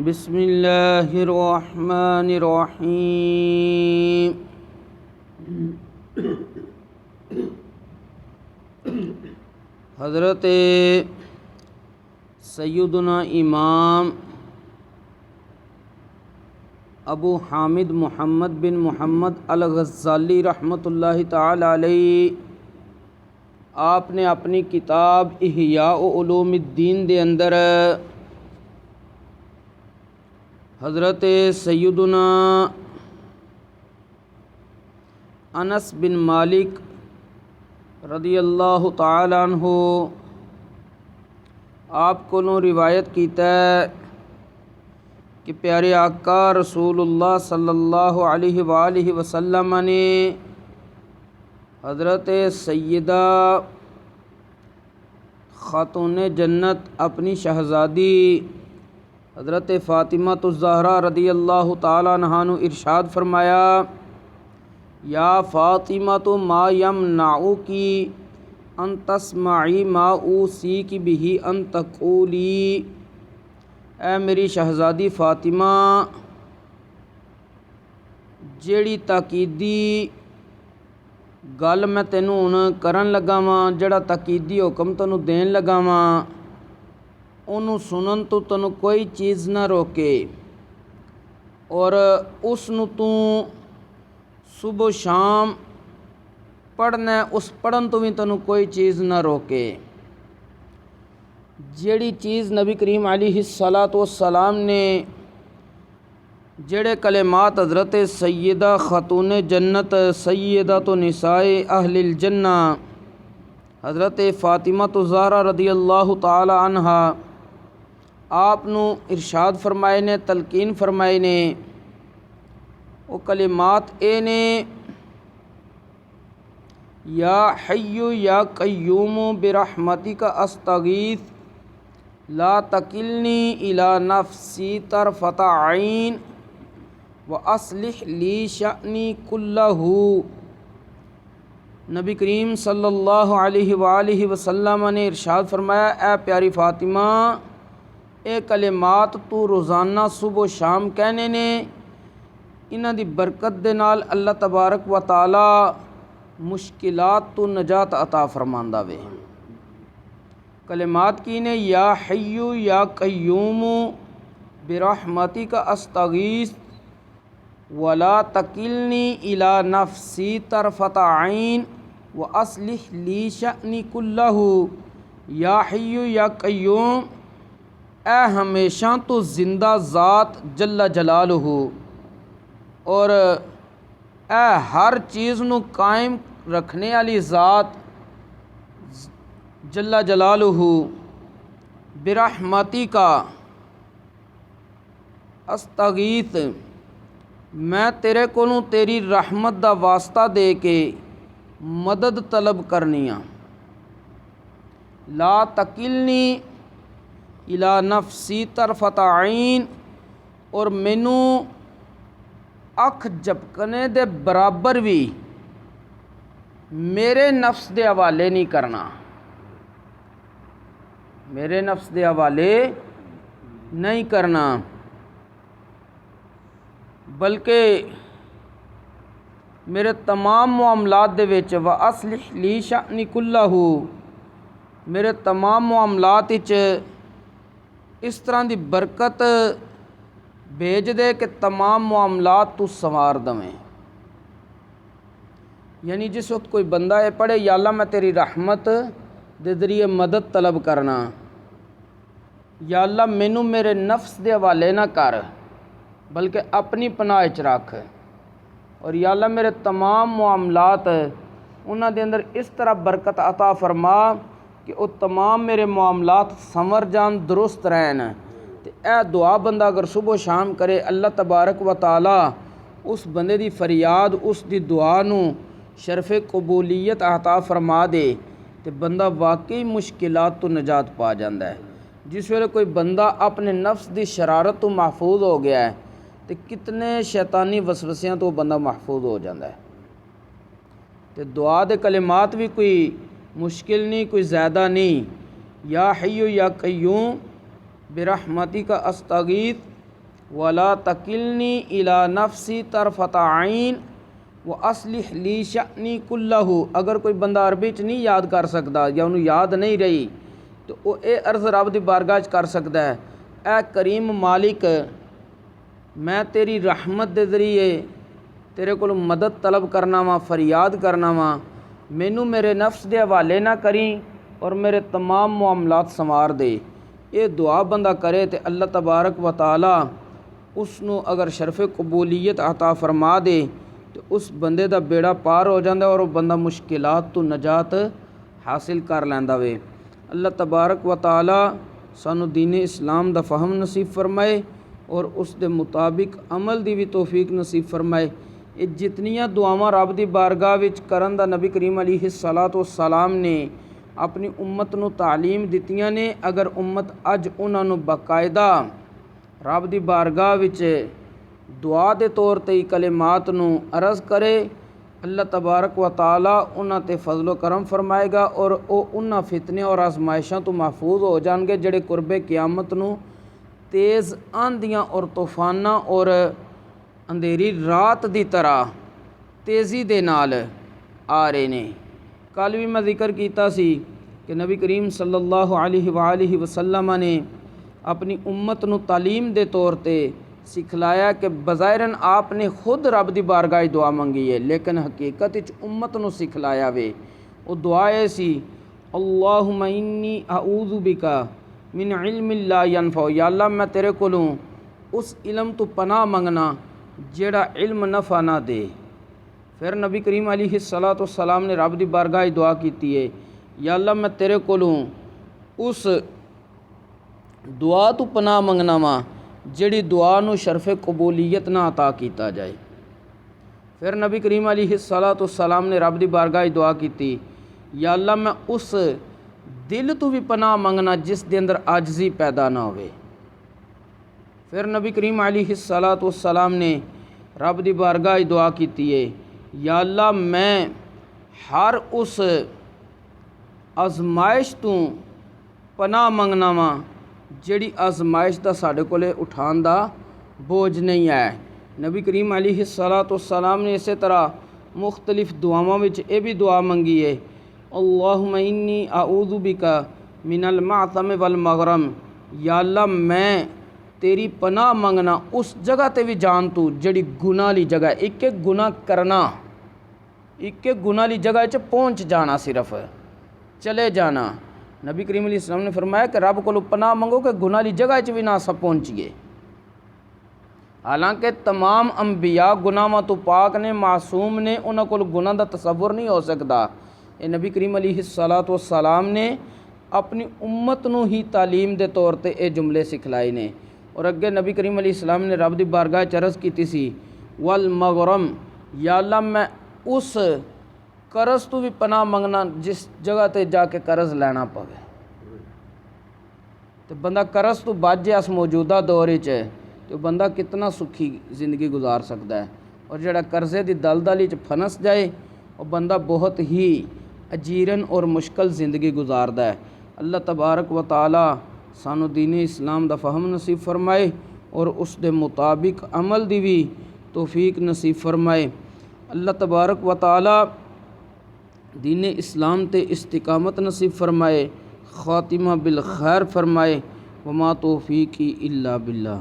بسم اللہ الرحمن الرحیم۔ حضرت سیدنا امام ابو حامد محمد بن محمد الغزالی رحمۃ اللہ تعالی علیہ آپ نے اپنی کتاب احیاء علوم الدین دے اندر حضرت سیدنا انس بن مالک رضی اللہ تعالی عنہ آپ کو روایت کیتا ہے کہ پیارے آقا رسول اللہ صلی اللہ علیہ وآلہ وسلم نے حضرت سیدہ خاتون جنت اپنی شہزادی حضرت فاطمہ الزہرا رضی اللہ تعالیٰ عنہا ارشاد فرمایا، یا فاطمہ ما یمنعکی ان تسمعی ما اوصیک بہ ان تقولی، اے میری شہزادی فاطمہ، جیڑی تاکیدی گل میں تینوں ہن کرن لگا واں، جڑا تاکیدی حکم تینوں دین لگا واں، انہوں سنن تو تینوں کوئی چیز نہ روکے، اور اس نو تو صبح و شام پڑھنا ہے، اس پڑھن تو بھی تینوں کوئی چیز نہ روکے۔ جیڑی چیز نبی کریم علیہ الصلاۃ والسلام نے جڑے کلمات حضرت سیدہ خاتون جنت سیدۃ نساء اہل الجنہ حضرت فاطمہ الزہرا رضی اللہ تعالی عنہا آپ نو ارشاد فرمائے نے، تلقین فرمائے نے، وہ کلمات اے نے، یا حی یا قیوم برحمتک استغیث لا تکلنی الی نفسی طرفۃ عین واصلح لی شأنی کلہ۔ نبی کریم صلی اللہ علیہ وآلہ وسلم نے ارشاد فرمایا، اے پیاری فاطمہ، اے کلمات تو روزانہ صبح و شام کہنے نے، انہاں دی برکت دے نال اللہ تبارک و تعالی مشکلات تو نجات عطا فرماندا وے۔ کلمات کی نے، یا حی یا قیوم برحمتک استغیث ولا تکلنی الی نفسی طرفۃ عین واصلح لی شأنی کلہ۔ یا حی یا قیوم، اے ہمیشہ تو زندہ ذات جل جلالہ، اور اے ہر چیز نو قائم رکھنے والی ذات جل جلالہ، برحمتک استغیث، میں تیرے کولوں تیری رحمت دا واسطہ دے کے مدد طلب کرنی ہاں۔ لا تکلنی الی نفسی طرفۃ عین، اور مینوں اکھ جھپکنے دے برابر بھی میرے نفس دے حوالے نہیں کرنا، میرے نفس دے حوالے نہیں کرنا، بلکہ میرے تمام معاملات دے وچ واصلح لی شأنی کلہ، میرے تمام معاملات وچ اس طرح دی برکت بھیج دے کہ تمام معاملات تو سنوار دویں۔ یعنی جس وقت کوئی بندہ یہ پڑھے، یا اللہ میں تیری رحمت دے ذریعے مدد طلب کرنا، یا اللہ مینوں میرے نفس دے حوالے نہ کر بلکہ اپنی پناہ وچ رکھ، اور یا اللہ میرے تمام معاملات انہاں دے اندر اس طرح برکت عطا فرما کہ وہ تمام میرے معاملات سنور جان، درست رہن۔ تے اے دعا بندہ اگر صبح و شام کرے، اللہ تبارک و تعالی اس بندے دی فریاد، اس دی دعا نو شرف قبولیت عطا فرما دے، تے بندہ واقعی مشکلات تو نجات پا جاندا ہے۔ جس ویلے کوئی بندہ اپنے نفس دی شرارت تو محفوظ ہو گیا ہے، تے کتنے شیطانی وسوسیاں تو بندہ محفوظ ہو جاندا ہے۔ تے دعا دے کلمات بھی کوئی مشکل نہیں، کوئی زیادہ نہیں۔ یا حی یا قیوم برحمتک استغیث ولا تکلنی الی نفسی طرفۃ عین واصلح لی شأنی کلہ۔ اگر کوئی بندہ عربی چ نہیں یاد کر سکتا یا انہوں یاد نہیں رہی تو وہ یہ عرض رب دی بارگاہ چ کر سکتا ہے، اے کریم مالک، میں تیری رحمت دے ذریعے تیرے کو مدد طلب کرنا وا، فریاد کرنا وا، مینوں میرے نفس دے حوالے نہ کریں اور میرے تمام معاملات سنوار دے۔ یہ دعا بندہ کرے تو اللہ تبارک و تعالی اس نو اگر شرف قبولیت عطا فرما دے تو اس بندے دا بیڑا پار ہو جاندہ اور وہ بندہ مشکلات تو نجات حاصل کر لیندا وے۔ اللہ تبارک و تعالی سانو دین اسلام دا فہم نصیب فرمائے اور اس دے مطابق عمل دی بھی توفیق نصیب فرمائے۔ یہ جتنیاں دعاواں رب دی بارگاہ وچ کرن دا نبی کریم علیہ السلام نے اپنی امت نو تعلیم دتیاں نے، اگر امت اج انہاں نو باقاعدہ رب دی بارگاہ وچ دعا دے طور تے کلمات نو عرض کرے، اللہ تبارک و تعالی انہاں تے فضل و کرم فرمائے گا اور او انہاں فتنے اور آزمائشاں تو محفوظ ہو جان گے جڑے قرب قیامت نو تیز آندیاں اور طوفاناں اور اندھیری رات دی طرح تیزی دے نال آ رہے نے۔ کل بھی میں ذکر کیتا سی کہ نبی کریم صلی اللہ علیہ وآلہ وسلم نے اپنی امت نو تعلیم دے طور تے سکھلایا کہ بظاہراً آپ نے خود رب دی بارگاہ دعا منگی ہے لیکن حقیقت وچ امت نو سکھلایا وے۔ وہ دعا اے سی، اللہم انی اعوذ بکا من علم لا ینفع، یا اللہ میں تیرے کولوں اس علم تو پناہ منگنا جیڑا علم نفع نہ دے۔ پھر نبی کریم علیہ السلام نے رب دی بارگاہ دعا کیتی ہے، یا اللہ میں تیرے کولوں اس دعا تو پناہ منگنا وا جیڑی دعا نو شرف قبولیت نہ عطا کیتا جائے۔ پھر نبی کریم علیہ السلام نے رب دی بارگاہ دعا کیتی، یا اللہ میں اس دل تو بھی پناہ منگنا جس دے اندر عاجزی پیدا نہ ہوئے۔ پھر نبی کریم علیہ السلام نے رب دی بارگاہ دعا کیتی ہے، یا اللہ میں ہر اس آزمائش تو پناہ منگنا وا جیڑی آزمائش دا ساڈے کولے اٹھان دا بوجھ نہیں ہے۔ نبی کریم علیہ السلام نے اسی طرح مختلف دعاواں وچ یہ بھی دعا منگی ہے، اللہم انی اعوذ بکا من المعثم والمغرم، یا اللہ میں تیری پناہ منگنا اس جگہ تے بھی جان تو جڑی گناہ والی جگہ، ایک گناہ کرنا، ایک گناہ والی جگہ چ پہنچ جانا، صرف چلے جانا۔ نبی کریم علیہ السلام نے فرمایا کہ رب کو پناہ منگو کہ گناہ والی جگہ چ بھی نہ سب پہنچیے۔ حالانکہ تمام انبیاء گناہاں تو پاک نے، معصوم نے، انہاں کو گناہ دا تصور نہیں ہو سکتا۔ یہ نبی کریم علیہ السلام نے اپنی امت نو ہی تعلیم دے طور تے اے جملے سکھلائے نے۔ اور اگے نبی کریم علیہ السلام نے رب دی بارگاہ عرض کیتی سی، والمغرم، یا اللہ میں اس قرض تو بھی پناہ منگنا جس جگہ تے جا کے قرض لینا پوے تو بندہ قرض تو بچ جائے اس موجودہ دور وچ تو بندہ کتنا سکھی زندگی گزار سکتا ہے، اور جڑا قرضے دی دلدل وچ پھنس جائے وہ بندہ بہت ہی اجیرن اور مشکل زندگی گزاردا ہے۔ اللہ تبارک و تعالی سانو دین اسلام دا فہم نصیب فرمائے اور اس دے مطابق عمل دی بھی توفیق نصیب فرمائے۔ اللہ تبارک و تعالی دین اسلام تے استقامت نصیب فرمائے، خاتمہ بالخیر فرمائے، وما توفیقی الا باللہ۔